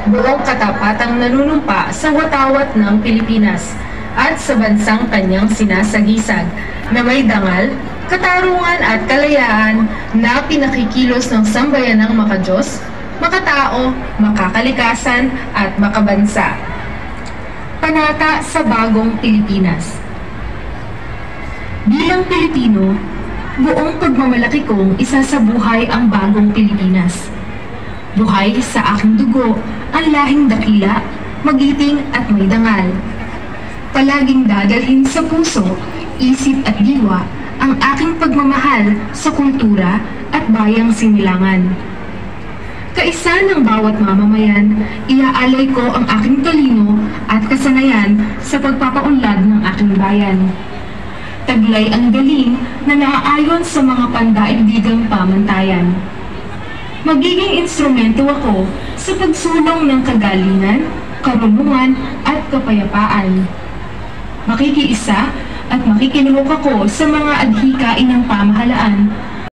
buong katapatang nanunumpa sa watawat ng Pilipinas at sa bansang kanyang sinasagisag na may dangal, katarungan at kalayaan na pinakikilos ng sambayanang makadiyos, makatao, makakalikasan at makabansa. Panata sa Bagong Pilipinas. Bilang Pilipino, buong pagmamalaki kong isasabuhay ang bagong Pilipinas. Buhay sa aking dugo ang lahing dakila, magiting at may dangal. Palaging dadalhin sa puso, isip at diwa ang aking pagmamahal sa kultura at bayang sinilangan. Kaisa ng bawat mamamayan, iaalay ko ang aking talino at kasanayan sa pagpapaunlad ng aking bayan. Taglay ang galing na naaayon sa mga pandaigdigang pamantayan. Magiging instrumento ako sa pagsulong ng kagalingan, karunungan at kapayapaan. Makikiisa at makikinulok ako sa mga adhikain ng pamahalaan